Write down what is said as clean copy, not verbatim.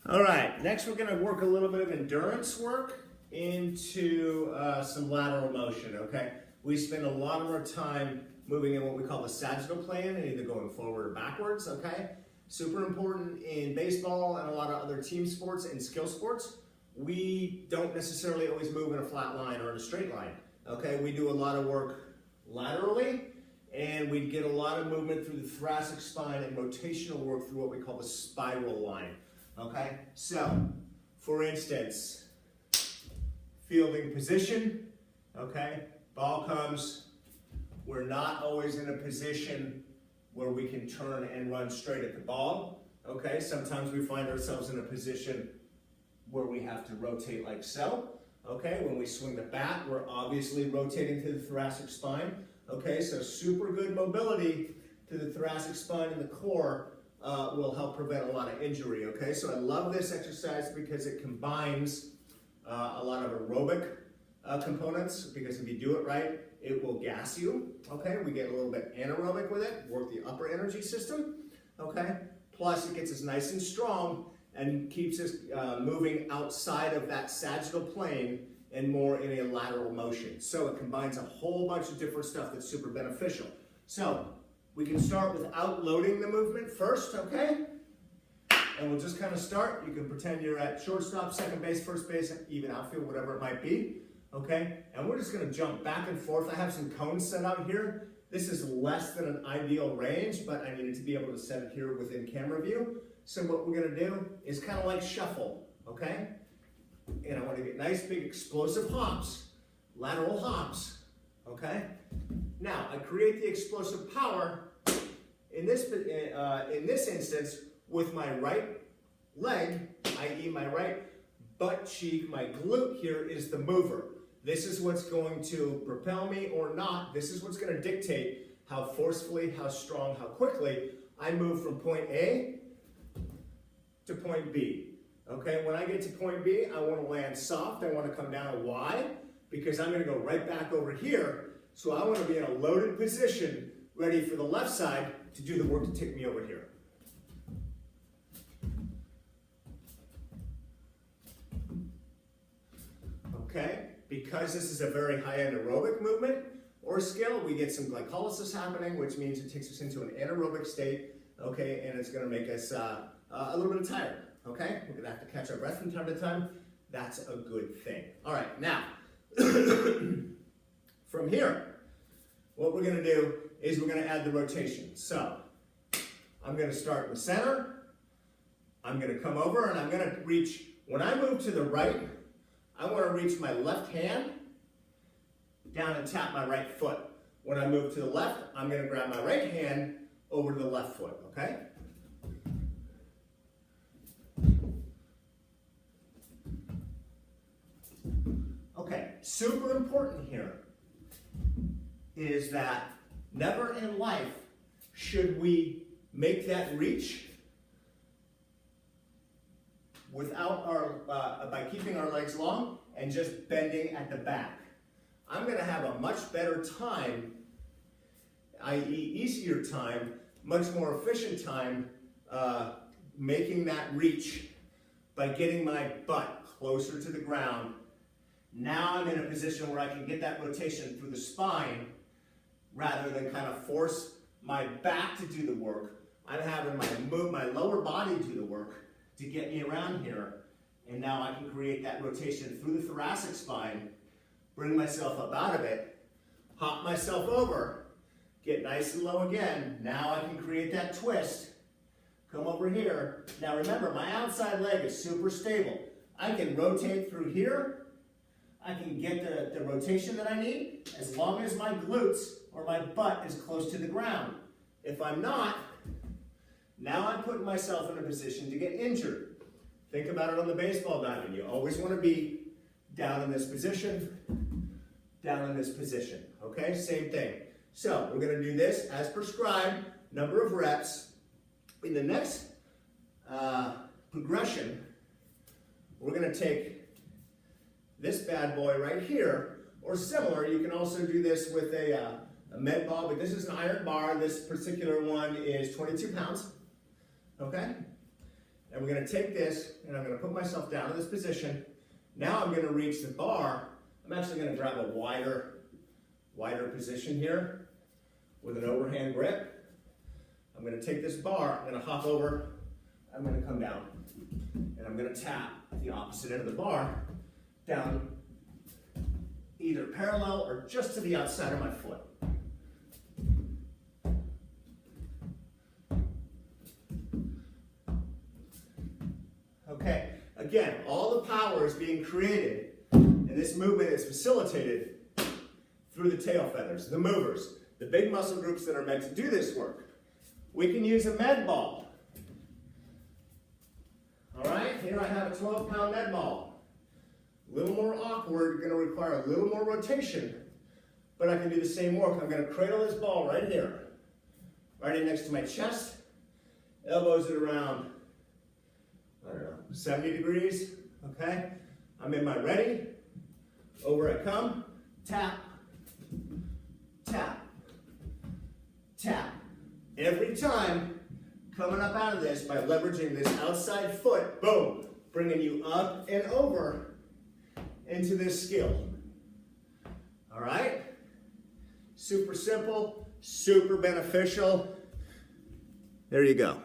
All right, next we're gonna work a little bit of endurance work into some lateral motion, okay? We spend a lot of our time moving in what we call the sagittal plane and either going forward or backwards, okay? Super important in baseball and a lot of other team sports and skill sports. We don't necessarily always move in a flat line or in a straight line, okay? We do a lot of work laterally, and we get a lot of movement through the thoracic spine and rotational work through what we call the spiral line. Okay, so for instance, fielding position, okay, ball comes, we're not always in a position where we can turn and run straight at the ball, okay, sometimes we find ourselves in a position where we have to rotate like so, okay, when we swing the bat, we're obviously rotating to the thoracic spine, okay, so super good mobility to the thoracic spine and the core will help prevent a lot of injury, okay? So I love this exercise because it combines a lot of aerobic components, because if you do it right, it will gas you, okay? We get a little bit anaerobic with it, work the upper energy system, okay? Plus it gets us nice and strong and keeps us moving outside of that sagittal plane and more in a lateral motion. So it combines a whole bunch of different stuff that's super beneficial. So we can start without loading the movement first, okay? And we'll just kind of start. You can pretend you're at shortstop, second base, first base, even outfield, whatever it might be, okay? And we're just gonna jump back and forth. I have some cones set out here. This is less than an ideal range, but I needed to be able to set it here within camera view. So what we're gonna do is kind of like shuffle, okay? And I want to get nice big explosive hops, lateral hops, okay? Now, I create the explosive power in this instance with my right leg, i.e. my right butt cheek, my glute here is the mover. This is what's going to propel me or not. This is what's going to dictate how forcefully, how strong, how quickly I move from point A to point B. Okay, when I get to point B, I want to land soft. I want to come down wide because I'm going to go right back over here. So I want to be in a loaded position, ready for the left side to do the work to take me over here. Okay, because this is a very high-end aerobic movement or skill, we get some glycolysis happening, which means it takes us into an anaerobic state, okay, and it's going to make us a little bit tired, okay? We're going to have to catch our breath from time to time. That's a good thing. All right, now, from here, what we're going to do is we're going to add the rotation. So I'm going to start in the center. I'm going to come over and I'm going to reach. When I move to the right, I want to reach my left hand down and tap my right foot. When I move to the left, I'm going to grab my right hand over to the left foot, okay? Okay, super important here is that never in life should we make that reach without by keeping our legs long and just bending at the back. I'm going to have a much better time, i.e. easier time, much more efficient time making that reach by getting my butt closer to the ground. Now I'm in a position where I can get that rotation through the spine rather than kind of force my back to do the work. I'm having my lower body do the work to get me around here. And now I can create that rotation through the thoracic spine, bring myself up out of it, hop myself over, get nice and low again. Now I can create that twist, come over here. Now remember, my outside leg is super stable. I can rotate through here. I can get the rotation that I need as long as my glutes or my butt is close to the ground. If I'm not, now I'm putting myself in a position to get injured. Think about it on the baseball diamond. You always want to be down in this position, down in this position. Okay, same thing. So we're going to do this as prescribed, number of reps. In the next progression, we're going to take this bad boy right here, or similar. You can also do this with a med ball, but this is an iron bar. This particular one is 22 pounds, okay? And we're going to take this, and I'm going to put myself down in this position. Now I'm going to reach the bar. I'm actually going to grab a wider position here with an overhand grip. I'm going to take this bar, I'm going to hop over, I'm going to come down, and I'm going to tap the opposite end of the bar down either parallel or just to the outside of my foot. Okay, again, all the power is being created, and this movement is facilitated through the tail feathers, the movers, the big muscle groups that are meant to do this work. We can use a med ball. All right, here I have a 12-pound med ball. A little more awkward, going to require a little more rotation, but I can do the same work. I'm going to cradle this ball right here, right in next to my chest, elbows at around, I don't know, 70 degrees, okay? I'm in my ready, over I come, tap, tap, tap. Every time, coming up out of this by leveraging this outside foot, boom, bringing you up and over into this skill. All right? Super simple, super beneficial. There you go.